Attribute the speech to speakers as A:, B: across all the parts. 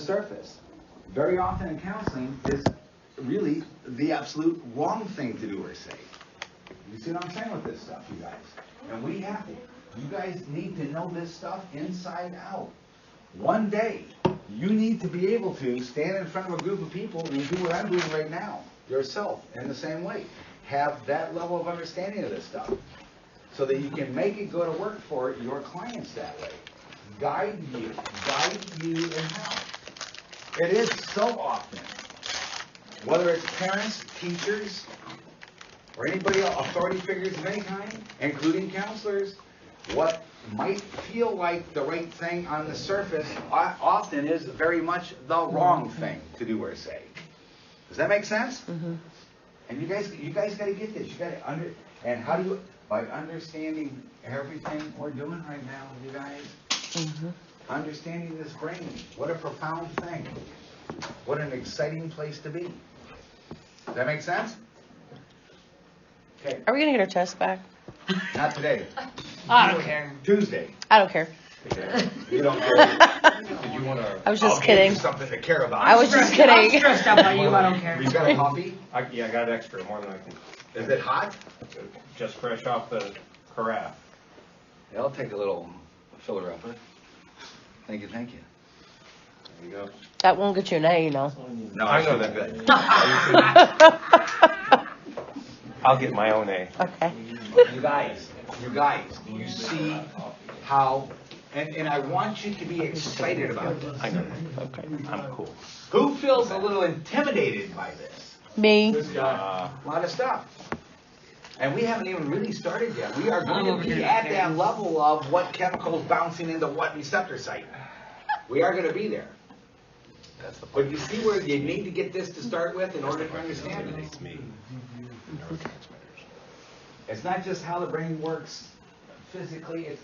A: surface, very often in counseling, is really the absolute wrong thing to do or say. You see what I'm saying with this stuff, you guys? And we have to. You guys need to know this stuff inside out. One day, you need to be able to stand in front of a group of people and do what I'm doing right now, yourself, in the same way. Have that level of understanding of this stuff, so that you can make it go to work for your clients that way. Guide you in how. It is so often, whether it's parents, teachers, or anybody else, authority figures of any kind, including counselors, what might feel like the right thing on the surface often is very much the wrong thing to do or say. Does that make sense?
B: Mm-hmm.
A: And you guys got to get this. You got to and how do you, by understanding everything we're doing right now, you guys, understanding this brain, what a profound thing. What an exciting place to be. Does that make sense? Okay.
B: Are we gonna get our test back?
A: Not today.
C: I don't care.
A: Tuesday.
B: I don't care.
A: You don't care.
D: Did you want to?
B: I was just
A: I'll
B: kidding.
A: give you something to care about.
B: I was just kidding.
C: I'm stressed out by you, I don't care.
A: You got a coffee?
D: Yeah, I got extra, more than I can.
A: Is it hot?
D: Just fresh off the carafe.
A: Yeah, I'll take a little filler upper. Thank you.
D: There you go.
B: That won't get you an A, you know.
A: No,
D: I know that
A: good.
D: I'll get my own A.
B: Okay.
A: You guys, do you see how, and I want you to be excited about this.
D: I know. Okay, I'm cool.
A: Who feels a little intimidated by this?
B: Me.
A: A lot of stuff. And we haven't even really started yet. We are going to be at that level of what chemicals bouncing into what receptor site. We are going to be there.
D: That's the
A: But you see where you need to get this to start with in order to understand it.
D: It's me. Neurotransmitters.
A: It's not just how the brain works physically, it's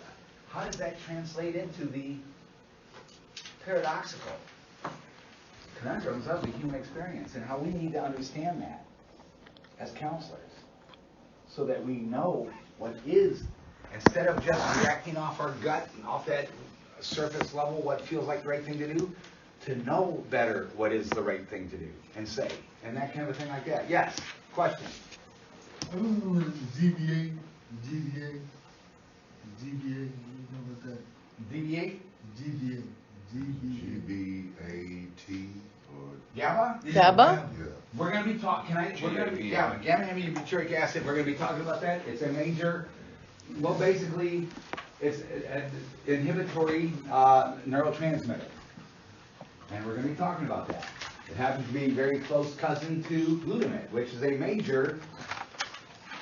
A: how does that translate into the paradoxical conundrums of the human experience and how we need to understand that as counselors so that we know what is, instead of just reacting off our gut and off that surface level, what feels like the right thing to do, to know better what is the right thing to do and say, and that kind of a thing like that. Yes, question?
E: I don't know what GBA, you know what that?
A: Deviate?
E: GBA.
F: GBAT or
A: GABA?
B: GABA?
F: yeah.
A: We're going to be talking, we're going to be, GABA, gamma-aminobutyric acid, we're going to be talking about that. It's a major, well, basically, it's an inhibitory neurotransmitter. And we're going to be talking about that. It happens to be a very close cousin to glutamate, which is a major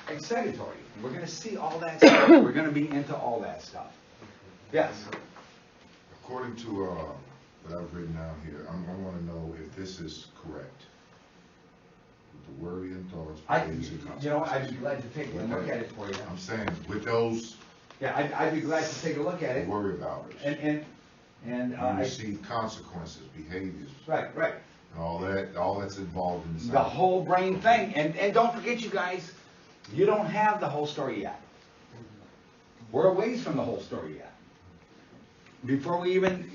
A: excitatory. We're going to see all that stuff. We're going to be into all that stuff. Yes?
F: According to what I've written down here, I want to know if this is correct. With the worry and thoughts, behaviors, and
A: You know,
F: consequences.
A: I'd be glad to take a look at it for you.
F: I'm saying with those,
A: Yeah, I'd be glad to take a look at it.
F: worry about it.
A: And
F: You see consequences, behaviors,
A: right.
F: and all that's involved in
A: The whole brain thing. And don't forget, you guys, you don't have the whole story yet. We're a ways from the whole story yet. Before we even,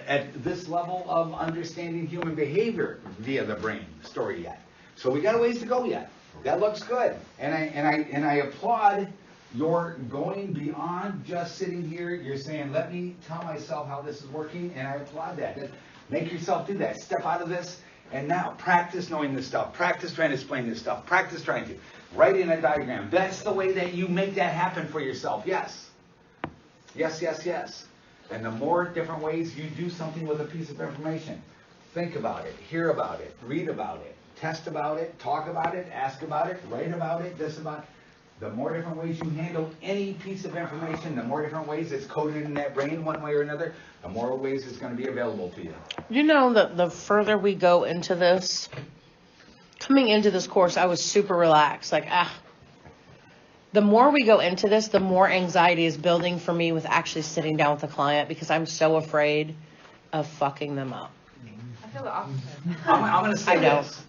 A: at this level of understanding human behavior via the brain story yet. So we got a ways to go yet. That looks good. And I applaud your going beyond just sitting here. You're saying, let me tell myself how this is working, and I applaud that. Make yourself do that. Step out of this, and now practice knowing this stuff. Practice trying to explain this stuff. Practice trying to write in a diagram. That's the way that you make that happen for yourself. Yes. Yes. And the more different ways you do something with a piece of information, think about it, hear about it, read about it, test about it, talk about it, ask about it, write about it, this about it. The more different ways you handle any piece of information, the more different ways it's coded in that brain one way or another, the more ways it's going to be available to you.
B: You know that the further we go into this, coming into this course, I was super relaxed. The more we go into this, the more anxiety is building for me with actually sitting down with a client because I'm so afraid of fucking them up.
C: I feel the opposite.
A: I'm going to say
B: I know.
A: this.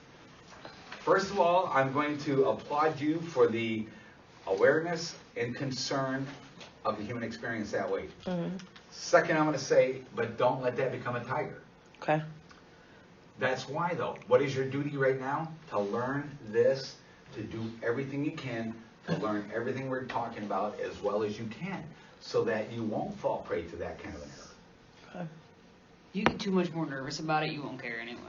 A: First of all, I'm going to applaud you for the awareness and concern of the human experience that way.
B: Mm-hmm.
A: Second, I'm going to say, but don't let that become a tiger.
B: Okay.
A: That's why though. What is your duty right now? To learn this, to do everything you can, to learn everything we're talking about as well as you can, so that you won't fall prey to that kind of an error.
B: Okay.
C: You get too much more nervous about it, you won't care anyway.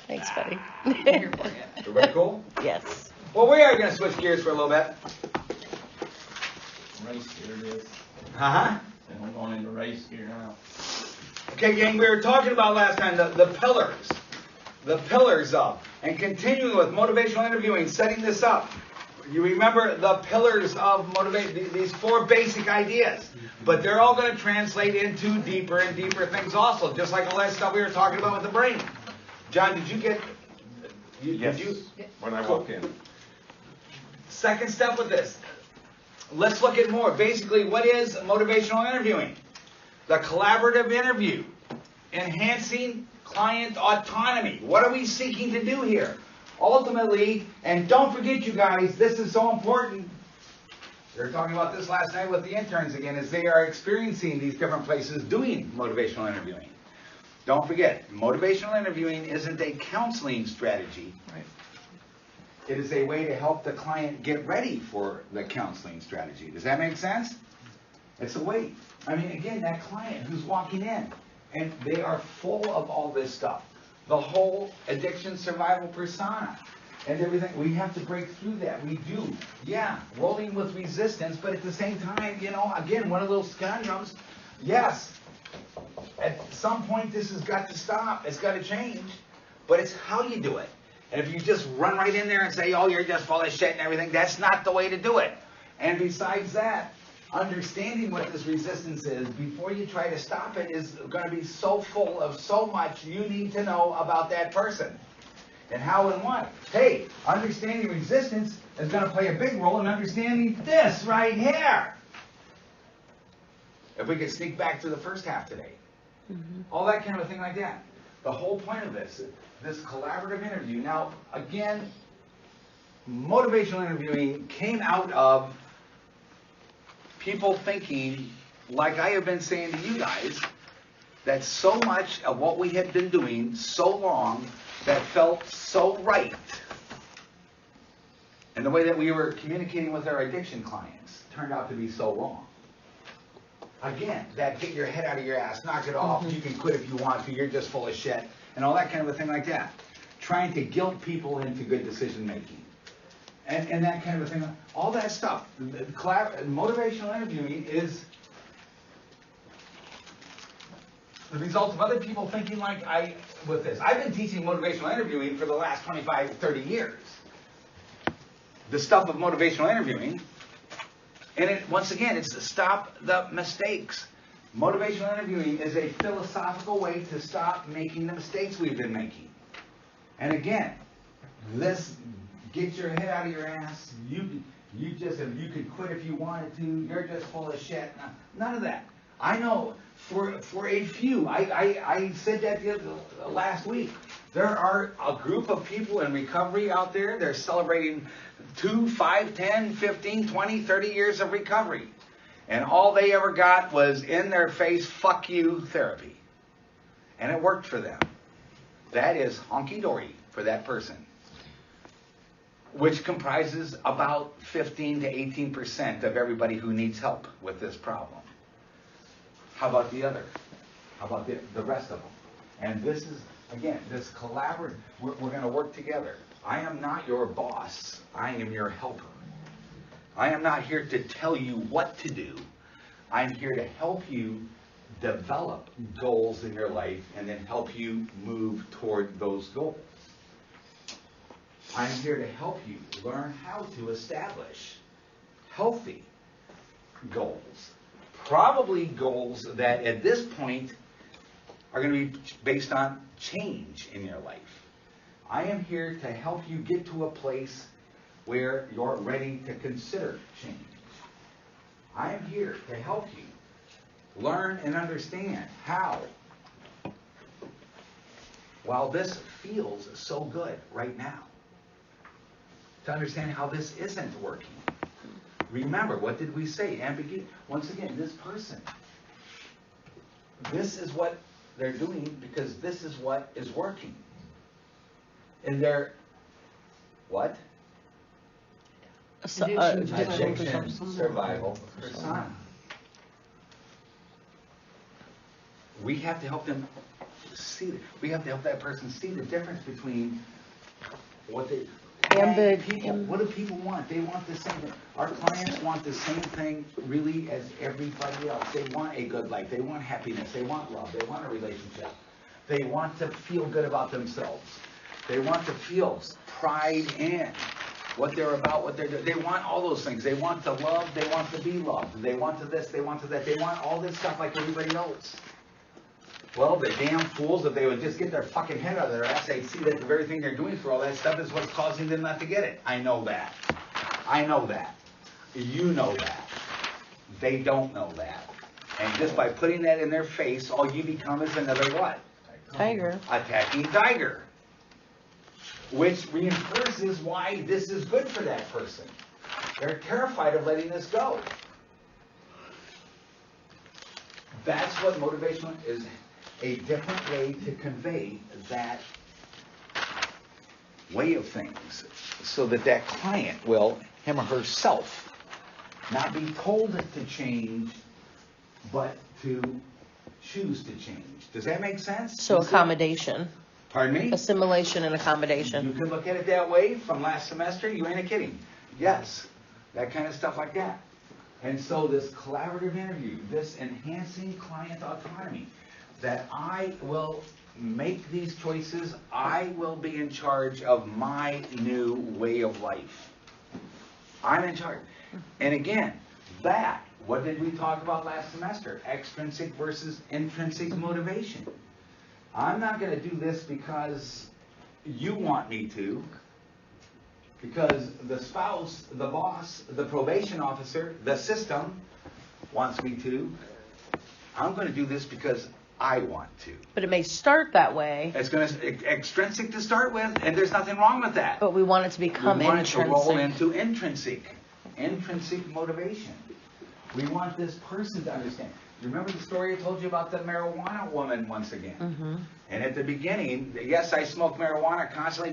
B: Thanks, buddy.
C: I'm here for you.
A: Everybody cool?
B: Yes.
A: Well, we are gonna switch gears for a little bit.
G: Race gear it is.
A: Uh-huh.
G: And we're going into race gear now.
A: Okay, gang, we were talking about last time the pillars. The pillars of, and continuing with motivational interviewing, setting this up. You remember the pillars of motivation, these 4 basic ideas. But they're all going to translate into deeper and deeper things also, just like all that stuff we were talking about with the brain. John, did you get...
D: Yes,
A: Did you,
D: when I walk in.
A: second step with this. Let's look at more. Basically, what is motivational interviewing? The collaborative interview. Enhancing client autonomy. What are we seeking to do here? Ultimately, and don't forget you guys, this is so important. We were talking about this last night with the interns again, as they are experiencing these different places doing motivational interviewing. Don't forget, motivational interviewing isn't a counseling strategy.
B: Right.
A: It is a way to help the client get ready for the counseling strategy. Does that make sense? It's a way. I mean, again, that client who's walking in, and they are full of all this stuff. The whole addiction survival persona and everything. We have to break through that. We do. Yeah, rolling with resistance, but at the same time, you know, again, one of those conundrums. Yes, at some point this has got to stop. It's got to change. But it's how you do it. And if you just run right in there and say, oh, you're just full of shit and everything, that's not the way to do it. And besides that, understanding what this resistance is before you try to stop it is going to be so full of so much you need to know about that person and how and what. Hey, understanding resistance is going to play a big role in understanding this right here. If we could sneak back to the first half today. All that kind of a thing like that. The whole point of this collaborative interview. Now, again, motivational interviewing came out of people thinking, like I have been saying to you guys, that so much of what we had been doing so long that felt so right, and the way that we were communicating with our addiction clients turned out to be so wrong. Again, that get your head out of your ass, knock it off, you can quit if you want to, you're just full of shit, and all that kind of a thing like that. Trying to guilt people into good decision making. And that kind of a thing. All that stuff. Motivational interviewing is the result of other people thinking like with this. I've been teaching motivational interviewing for the last 25, 30 years. The stuff of motivational interviewing. And once again, it's to stop the mistakes. Motivational interviewing is a philosophical way to stop making the mistakes we've been making. And again, this... Get your head out of your ass. You could quit if you wanted to. You're just full of shit. None of that. I know for a few. I said that last week. There are a group of people in recovery out there. They're celebrating 2, 5, 10, 15, 20, 30 years of recovery. And all they ever got was in their face, fuck you therapy. And it worked for them. That is honky-dory for that person. Which comprises about 15 to 18% of everybody who needs help with this problem. How about the other? How about the rest of them? And this is, again, this collaborative, we're going to work together. I am not your boss. I am your helper. I am not here to tell you what to do. I'm here to help you develop goals in your life and then help you move toward those goals. I'm here to help you learn how to establish healthy goals. Probably goals that at this point are going to be based on change in your life. I am here to help you get to a place where you're ready to consider change. I am here to help you learn and understand how, while this feels so good right now, to understand how this isn't working. Remember, what did we say? Ambiguity. Once again, this person. This is what they're doing because this is what is working. And they're, what? Addiction, survival, persona. We have to help them see, we have to help that person see the difference between what they, what do people want? They want the same thing. Our clients want the same thing really as everybody else. They want a good life. They want happiness. They want love. They want a relationship. They want to feel good about themselves. They want to feel pride in what they're about, what they're doing. They want all those things. They want to love. They want to be loved. They want to this. They want to that. They want all this stuff like everybody else. Well, the damn fools, if they would just get their fucking head out of their ass, they'd see that the very thing they're doing for all that stuff is what's causing them not to get it. I know that. I know that. You know that. They don't know that. And just by putting that in their face, all you become is another what?
B: Tiger.
A: Attacking tiger. Which reinforces why this is good for that person. They're terrified of letting this go. That's what motivational is. A different way to convey that way of things so that that client will, him or herself, not be told to change, but to choose to change. Does that make sense?
B: So accommodation.
A: Pardon me?
B: Assimilation and accommodation.
A: You can look at it that way from last semester. You ain't kidding. Yes. That kind of stuff like that. And so this collaborative interview, this enhancing client autonomy, that I will make these choices, I will be in charge of my new way of life. I'm in charge. And again, that, what did we talk about last semester? Extrinsic versus intrinsic motivation. I'm not going to do this because you want me to, because the spouse, the boss, the probation officer, the system wants me to. I'm going to do this because I want to.
B: But it may start that way.
A: It's going to extrinsic to start with, and there's nothing wrong with that.
B: But we want it to become
A: we want
B: intrinsic.
A: it to roll into intrinsic motivation. We want this person to understand. You remember the story I told you about the marijuana woman once again?
B: Mm-hmm.
A: And at the beginning, yes, I smoke marijuana constantly,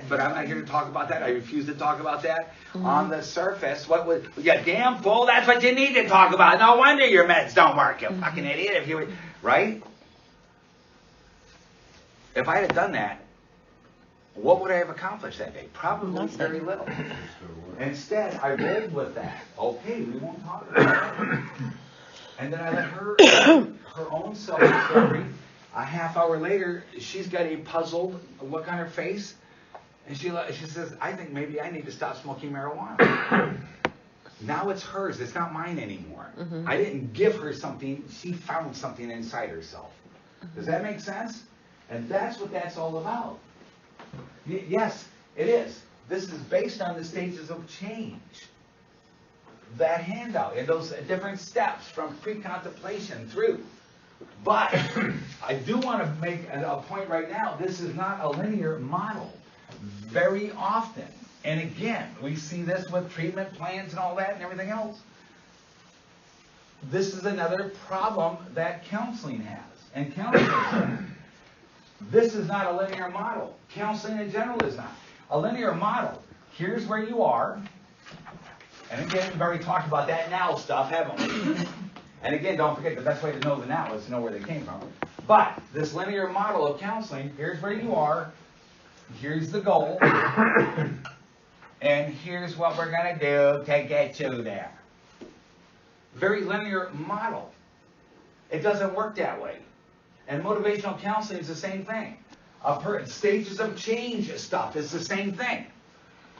A: but I'm not here to talk about that. I refuse to talk about that. Mm-hmm. On the surface, what would, you damn fool, that's what you need to talk about. No wonder your meds don't work, you fucking idiot. If you would, right? If I had done that, what would I have accomplished that day? Probably very little. Instead, I rolled with that. Okay, we won't talk about it. And then I let her own self-discovery. A half hour later, she's got a puzzled look on her face. And she says, I think maybe I need to stop smoking marijuana. Now it's hers. It's not mine anymore. Mm-hmm. I didn't give her something. She found something inside herself. Does that make sense? And that's what that's all about. Yes, it is. This is based on the stages of change. That handout and those different steps from pre-contemplation through. But I do want to make a point right now. This is not a linear model. Very often, and again, we see this with treatment plans and all that and everything else. This is another problem that counseling has. And counseling, this is not a linear model. Counseling in general is not. A linear model, here's where you are. And again, we've already talked about that now stuff, haven't we? And again, don't forget the best way to know the now is to know where they came from. But this linear model of counseling, here's where you are, here's the goal, and here's what we're going to do to get you there. Very linear model. It doesn't work that way. And motivational counseling is the same thing. Stages of change stuff is the same thing.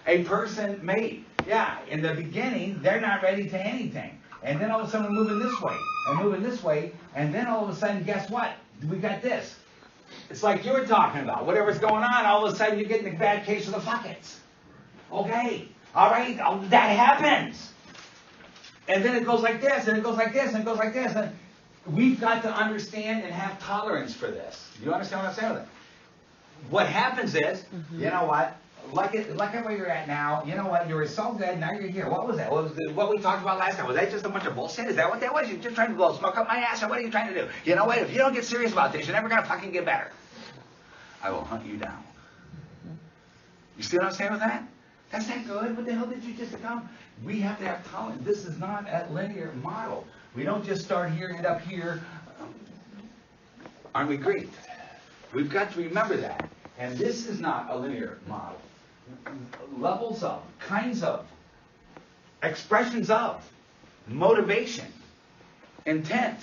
A: A person may, in the beginning, they're not ready to anything. And then all of a sudden we're moving this way, and moving this way, and then all of a sudden, guess what? We got this. It's like you were talking about. Whatever's going on, all of a sudden you're getting a bad case of the buckets. Okay, all right, that happens. And then it goes like this, and it goes like this, and it goes like this. And we've got to understand and have tolerance for this. You understand what I'm saying with it? What happens is, you know what? like where you're at now, you know what, you were so good, now you're here. What was that? What we talked about last time? Was that just a bunch of bullshit? Is that what that was? You're just trying to blow smoke up my ass, or what are you trying to do? You know what, if you don't get serious about this, you're never gonna fucking get better. I will hunt you down. You see what I'm saying with that? That's not good. What the hell did you just become? We have to have tolerance. This is not a linear model. We don't just start here, end up here. Aren't we great? We've got to remember that. And this is not a linear model. Levels of, kinds of, expressions of, motivation, intent,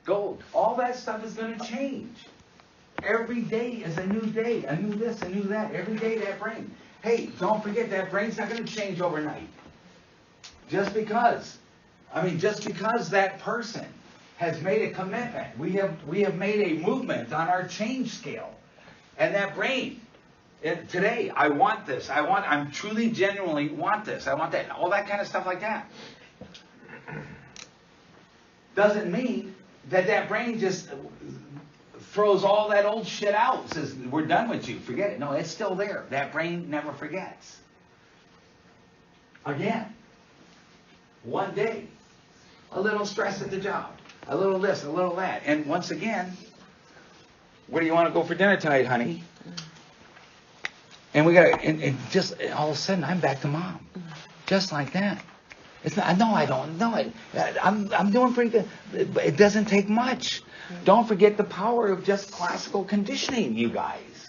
A: gold, all that stuff is going to change. Every day is a new day, a new this, a new that. Every day that brain. Hey, don't forget that brain's not going to change overnight. Just because that person has made a commitment. We have made a movement on our change scale. And that brain, today, I want this. I'm truly, genuinely want this. I want that. All that kind of stuff like that. Doesn't mean that brain just throws all that old shit out, says, we're done with you, forget it. No, it's still there. That brain never forgets. Again, one day, a little stress at the job, a little this, a little that. And once again, where do you want to go for dinner tonight, honey? And we got, and just all of a sudden, I'm back to mom. Just like that. It's not, no, I don't. No, I'm doing pretty good. It doesn't take much. Don't forget the power of just classical conditioning, you guys.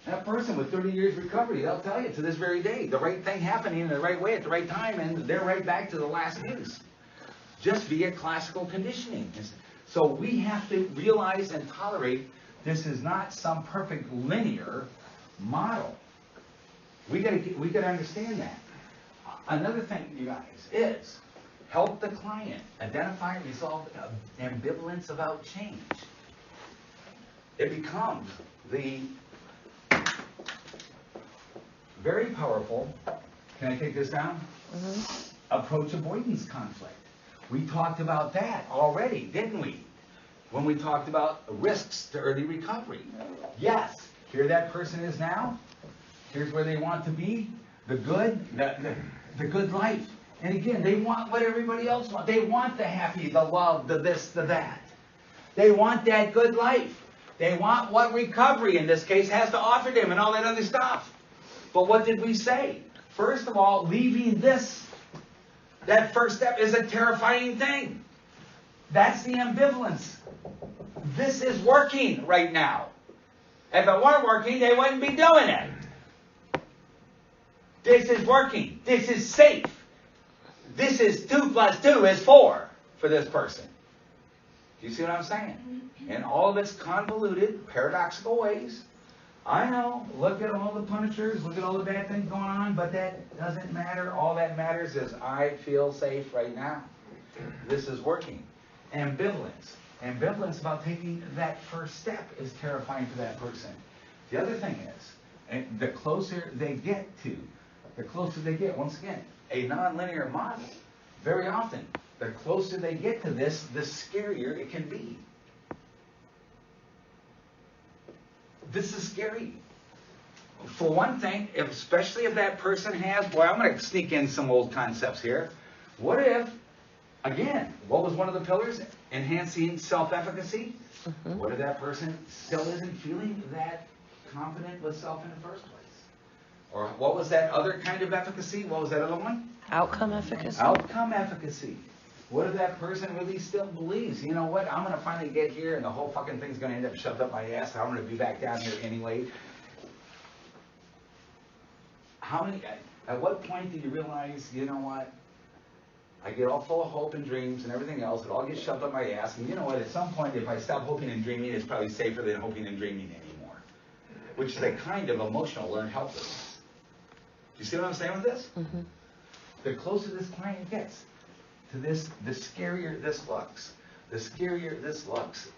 A: That person with 30 years recovery, they'll tell you to this very day, the right thing happening in the right way at the right time, and they're right back to the last use. Just via classical conditioning. So we have to realize and tolerate this is not some perfect linear model. We gotta understand that. Another thing, you guys, is help the client identify and resolve ambivalence about change. It becomes the very powerful, can I take this down? Approach avoidance conflict. We talked about that already, didn't we? When we talked about risks to early recovery. Yes, here that person is now. Here's where they want to be. The good life. And again, they want what everybody else wants. They want the happy, the love, the this, the that. They want that good life. They want what recovery, in this case, has to offer them and all that other stuff. But what did we say? First of all, leaving this, that first step is a terrifying thing. That's the ambivalence. This is working right now. If it weren't working, they wouldn't be doing it. This is working. This is safe. This is 2 + 2 is 4 for this person. Do you see what I'm saying? In all of its convoluted, paradoxical ways. I know, look at all the punishers, look at all the bad things going on, but that doesn't matter. All that matters is I feel safe right now. This is working. Ambivalence. Ambivalence about taking that first step is terrifying for that person. The other thing is, the closer they get, once again, a nonlinear model, very often, the closer they get to this, the scarier it can be. This is scary. For one thing, especially if that person has, boy, I'm going to sneak in some old concepts here. What if, again, what was one of the pillars? Enhancing self-efficacy. What if that person still isn't feeling that confident with self in the first place? Or what was that other kind of efficacy? What was that other one?
B: Outcome efficacy.
A: Outcome efficacy. What if that person really still believes, you know what, I'm going to finally get here and the whole fucking thing's going to end up shoved up my ass. I'm going to be back down here anyway. At what point do you realize, you know what, I get all full of hope and dreams and everything else. It all gets shoved up my ass. And you know what, at some point, if I stop hoping and dreaming, it's probably safer than hoping and dreaming anymore. Which is a kind of emotional learned helplessness. Do you see what I'm saying with this? The closer this client gets to this, the scarier this looks. The scarier this looks,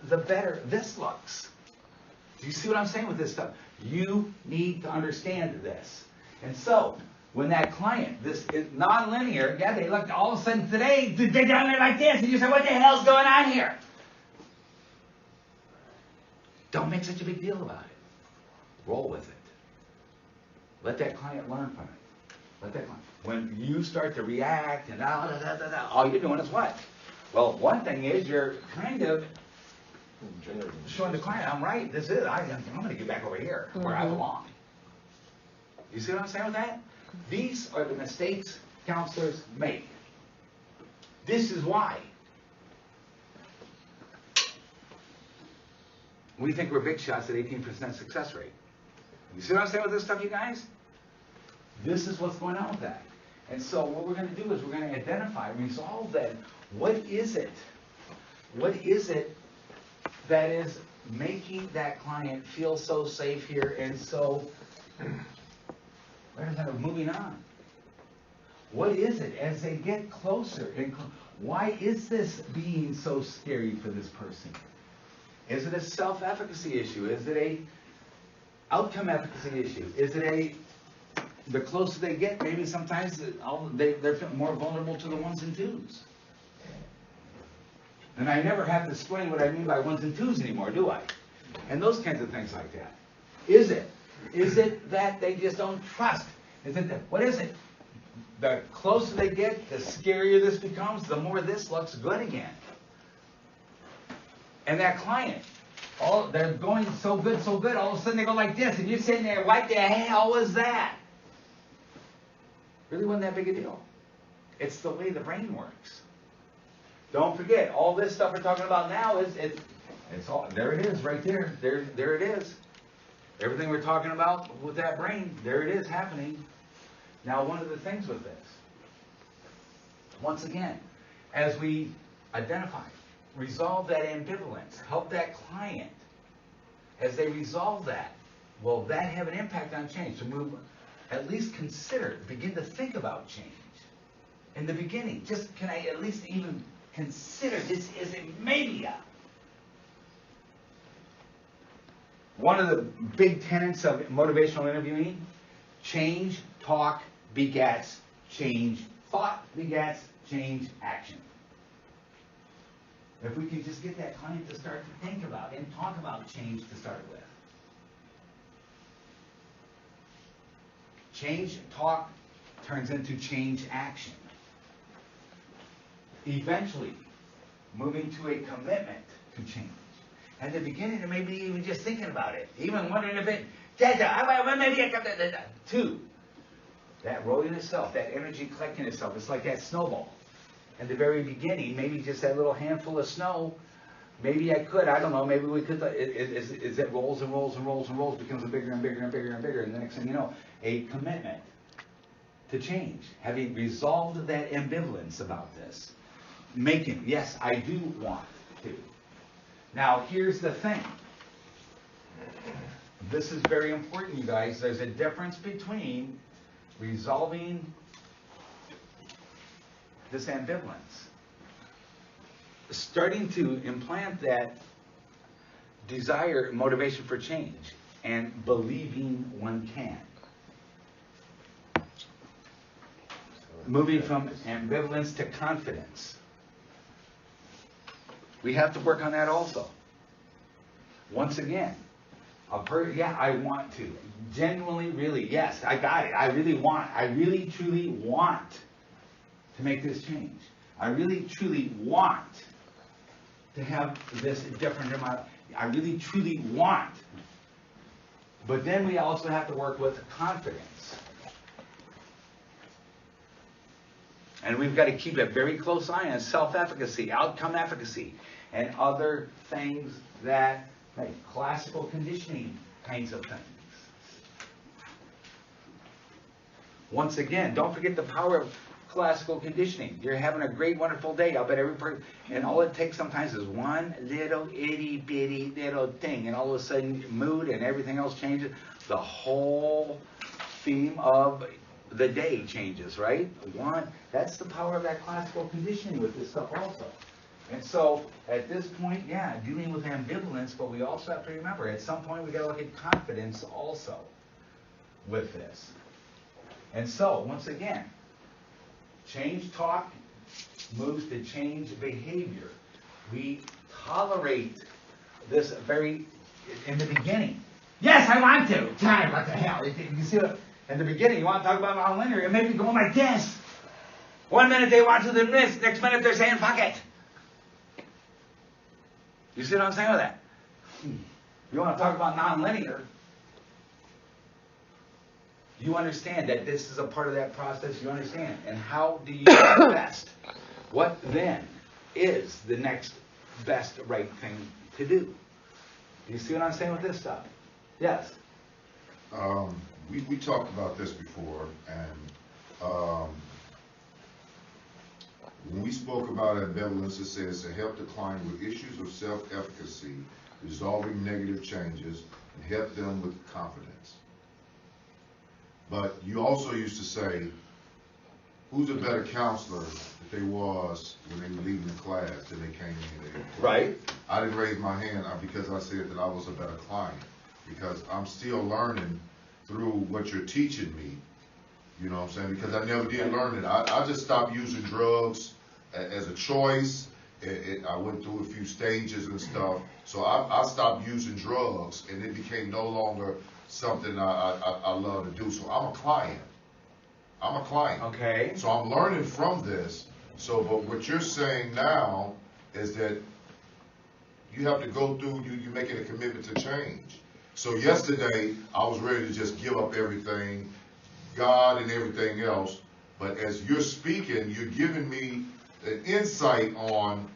A: the better this looks. Do you see what I'm saying with this stuff? You need to understand this. And so, when that client, this is non-linear, yeah, they look all of a sudden today, they're down there like this, and you say, what the hell's going on here? Don't make such a big deal about it. Roll with it. Let that client learn from it. Let that client. When you start to react and all you're doing is what? Well, one thing is you're kind of showing the client, I'm right, this is, I'm going to get back over here where I belong. You see what I'm saying with that? These are the mistakes counselors make. This is why. We think we're big shots at 18% success rate. You see what I'm saying with this stuff, you guys? This is what's going on with that. And so what we're going to do is we're going to identify, resolve that. What is it? What is it that is making that client feel so safe here and so moving on? What is it as they get closer? Why is this being so scary for this person? Is it a self-efficacy issue? Is it a outcome efficacy issue? Is it the closer they get, maybe sometimes they're more vulnerable to the ones and twos? And I never have to explain what I mean by ones and twos anymore, do I? And those kinds of things like that. Is it that they just don't trust? What is it? The closer they get, the scarier this becomes, the more this looks good again. And that client, they're going so good, all of a sudden they go like this, and you're sitting there, what the hell was that? Really wasn't that big a deal. It's the way the brain works. Don't forget, all this stuff we're talking about now it's all, there it is right there. There it is. Everything we're talking about with that brain, there it is happening. Now, one of the things with this, once again, as we identify, resolve that ambivalence, help that client, as they resolve that, will that have an impact on change? To move, at least consider, begin to think about change. In the beginning, just can I at least even consider this is a maybe a. One of the big tenets of motivational interviewing, change, talk, begets change, thought begets change, action. If we could just get that client to start to think about and talk about change to start with. Change, talk turns into change, action. Eventually, moving to a commitment to change. At the beginning, or maybe even just thinking about it, even wondering if it, two, that rolling itself, that energy collecting itself, it's like that snowball. At the very beginning, maybe just that little handful of snow, maybe I don't know, maybe we could, as it rolls and rolls and rolls and rolls, becomes a bigger and bigger and bigger and bigger, and the next thing you know, a commitment to change, having resolved that ambivalence about this, making, yes, I do want to. Now, here's the thing. This is very important, you guys. There's a difference between resolving this ambivalence, starting to implant that desire, motivation for change, and believing one can. Moving from ambivalence to confidence. We have to work on that also. Once again, I want to. Genuinely, really, yes, I got it. I really, truly want to make this change. I really, truly want to have this different in my life. I really, truly want. But then we also have to work with confidence. And we've got to keep a very close eye on self-efficacy, outcome efficacy, and other things that, classical conditioning kinds of things. Once again, don't forget the power of classical conditioning. You're having a great, wonderful day. I'll bet every person, and all it takes sometimes is one little itty bitty little thing, and all of a sudden mood and everything else changes. The whole theme of the day changes, right? That's the power of that classical conditioning with this stuff also. And so at this point, dealing with ambivalence, but we also have to remember at some point we got to look at confidence also with this. And so once again, change talk moves to change behavior. We tolerate this in the beginning. Yes, I want to. God, what the hell? You see what? In the beginning, you want to talk about nonlinear, it made me go like this. 1 minute they want to do this, next minute they're saying fuck it. You see what I'm saying with that? You want to talk about nonlinear, you understand that this is a part of that process, you understand. And how do you best? What then is the next best right thing to do? You see what I'm saying with this stuff? Yes.
F: We talked about this before, and when we spoke about ambivalence, it says to help the client with issues of self-efficacy, resolving negative changes, and help them with confidence. But you also used to say, who's a better counselor that they was when they were leaving the class than they came in there?
A: Right.
F: I didn't raise my hand because I said that I was a better client, because I'm still learning through what you're teaching me. You know what I'm saying? Because I never did learn it. I just stopped using drugs as a choice. I went through a few stages and stuff. So I stopped using drugs, and it became no longer something I love to do. So I'm a client.
A: Okay.
F: So I'm learning from this. So, but what you're saying now is that you have to go through, you're making a commitment to change. So yesterday, I was ready to just give up everything, God and everything else. But as you're speaking, you're giving me an insight on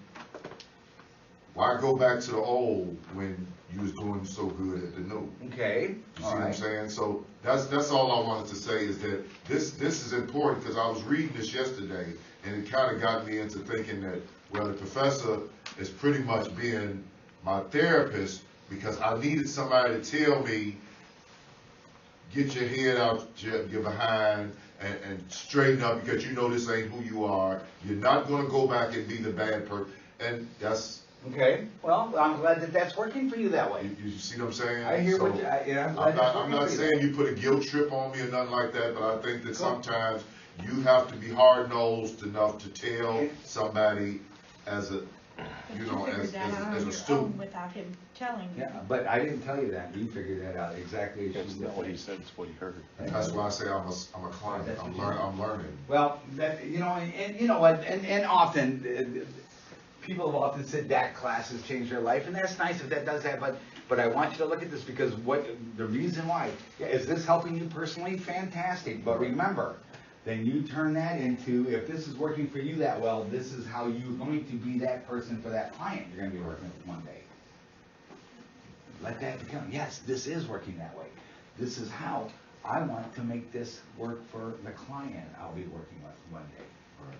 F: why go back to the old when you was doing so good at the new.
A: Okay.
F: You see what I'm saying? So that's all I wanted to say, is that this is important, because I was reading this yesterday, and it kind of got me into thinking that, well, the professor is pretty much being my therapist, because I needed somebody to tell me, get your head out your behind and straighten up, because you know this ain't who you are. You're not going to go back and be the bad person. And that's...
A: Okay. Well, I'm glad that that's working for you that way.
F: You see what I'm saying?
A: I hear
F: So,
A: what you...
F: I'm not saying you put a guilt trip on me or nothing like that, but I think that sometimes you have to be hard-nosed enough to tell somebody as a, you know, as a student.
H: Without him telling you.
A: Yeah, but I didn't tell you that. You figured that out exactly as
D: That's
A: you
D: not
A: did.
D: what he said, it's what he heard.
F: That's why I say I'm a client.
A: That's
F: I'm
A: what you
F: learning.
A: Well, that, you know, and you know what, and often, people have often said that classes change their life, and that's nice if that does that, but I want you to look at this, because the reason why, is this helping you personally? Fantastic, but remember, then you turn that into, if this is working for you that well, this is how you're going to be that person for that client you're going to be working with one day. Let that become, yes, this is working that way. This is how I want to make this work for the client I'll be working with one day.
F: Right.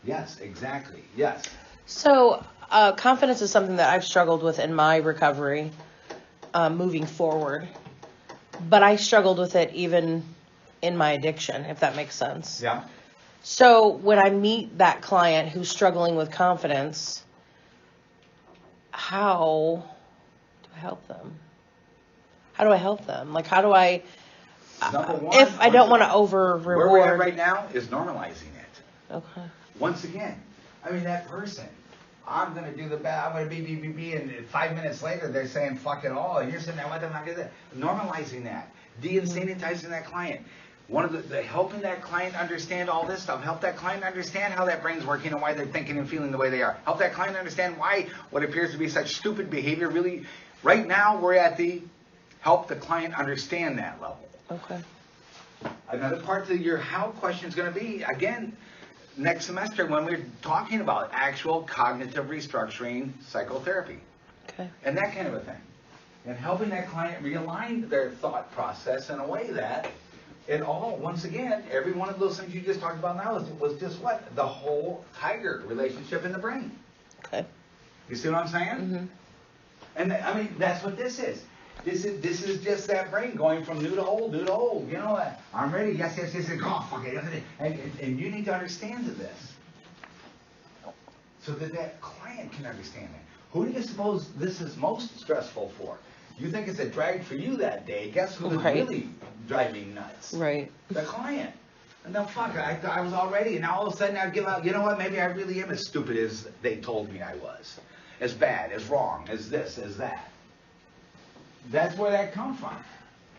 A: Yes, exactly, yes.
B: So, confidence is something that I've struggled with in my recovery, moving forward. But I struggled with it even in my addiction, if that makes sense.
A: Yeah.
B: So, when I meet that client who's struggling with confidence, how do I help them? How do I help them? Like, how do I,
A: Number one,
B: if I don't want to over
A: where we're at
B: reward?
A: right now is normalizing it.
B: Okay.
A: Once again, I mean, that person, I'm gonna do the bad, I'm gonna be, and 5 minutes later, they're saying fuck it all, and you're sitting there, what the fuck is that? Normalizing that, de-insanitizing that client. One of the helping that client understand all this stuff, help that client understand how that brain's working and why they're thinking and feeling the way they are. Help that client understand why what appears to be such stupid behavior really, right now, we're at the help the client understand that level.
B: Okay.
A: Another part of your how question is going to be, again, next semester when we're talking about actual cognitive restructuring psychotherapy
B: Okay.
A: and that kind of a thing. And helping that client realign their thought process in a way that it all, once again, every one of those things you just talked about now was just what? The whole tiger relationship in the brain.
B: Okay.
A: You see what I'm saying?
B: Mm-hmm.
A: And I mean, that's what this is. This is just that brain going from new to old. You know, I'm ready. Yes. Oh, fuck it. And you need to understand this, so that client can understand that. Who do you suppose this is most stressful for? You think it's a drag for you that day? Guess who is
B: Right.
A: really driving nuts?
B: Right.
A: The client. And then fuck, I was all ready, and now all of a sudden I give out. You know what? Maybe I really am as stupid as they told me I was, as bad, as wrong, as this, as that. That's where that comes from.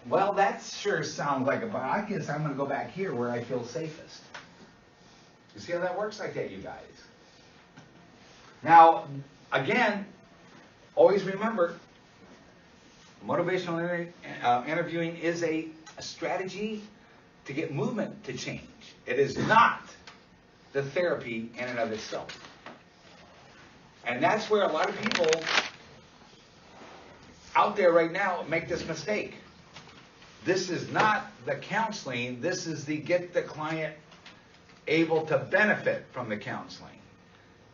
A: Well, that sure sounds like but I guess I'm gonna go back here where I feel safest. You see how that works like that, you guys? Now, again, always remember, motivational interviewing is a strategy to get movement to change. It is not the therapy in and of itself. And that's where a lot of people out there right now make this mistake. This is not the counseling, this is the get the client able to benefit from the counseling.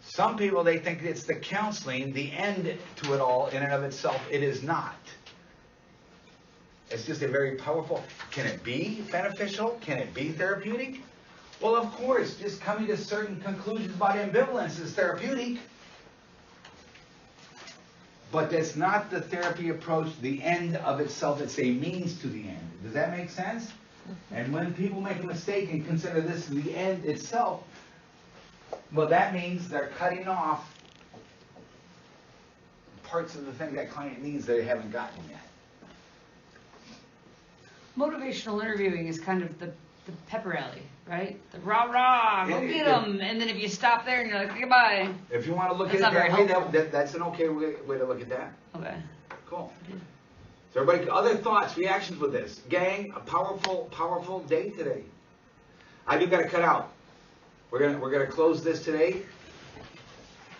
A: Some people, they think it's the counseling, the end to it all in and of itself. It is not. It's just a very powerful, can it be beneficial? Can it be therapeutic? Well, of course, just coming to certain conclusions about ambivalence is therapeutic. But that's not the therapy approach, the end of itself. It's a means to the end. Does that make sense? And when people make a mistake and consider this the end itself, well, that means they're cutting off parts of the thing that client needs they haven't gotten yet.
C: Motivational interviewing is kind of the pep rally, right? The rah-rah, go get them. And then if you stop there and you're like, goodbye.
A: If you want to look
C: That's
A: at it
C: not
A: that
C: very
A: way,
C: helpful.
A: that's an okay way to look at that.
C: Okay.
A: Cool. So everybody, other thoughts, reactions with this? Gang, a powerful, powerful day today. I do got to cut out. We're gonna close this today.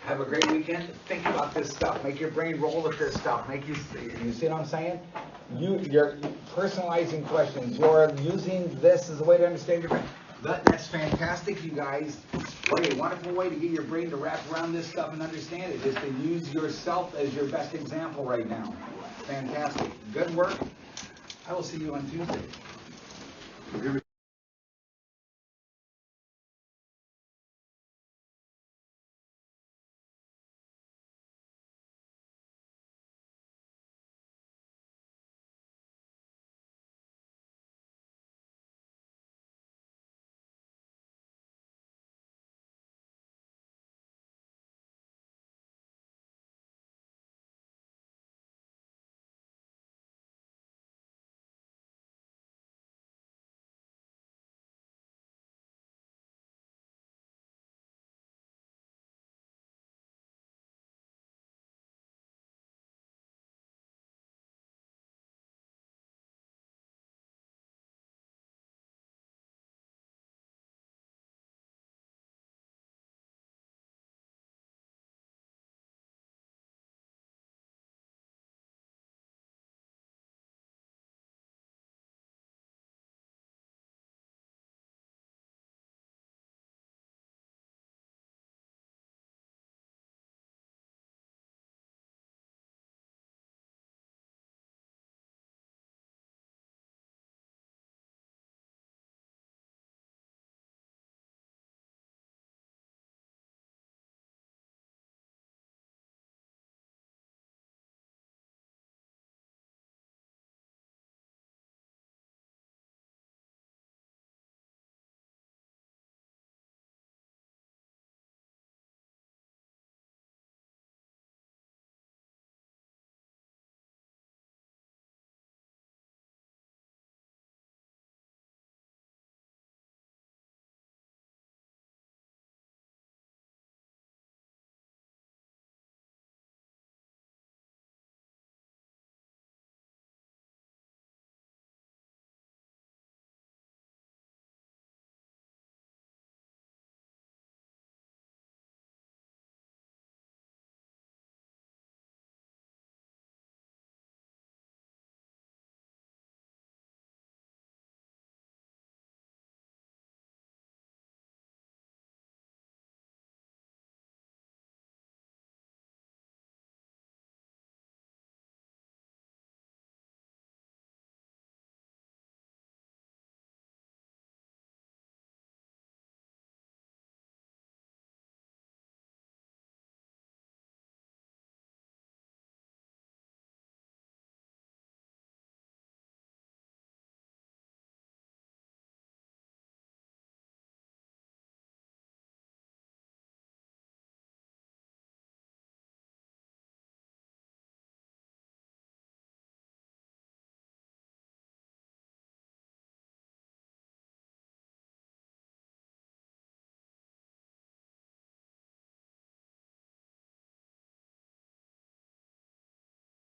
A: Have a great weekend. Think about this stuff. Make your brain roll with this stuff. You see what I'm saying? You're personalizing questions. You're using this as a way to understand your brain. That's fantastic, you guys. What a wonderful way to get your brain to wrap around this stuff and understand it is to use yourself as your best example right now. Fantastic. Good work. I will see you on Tuesday.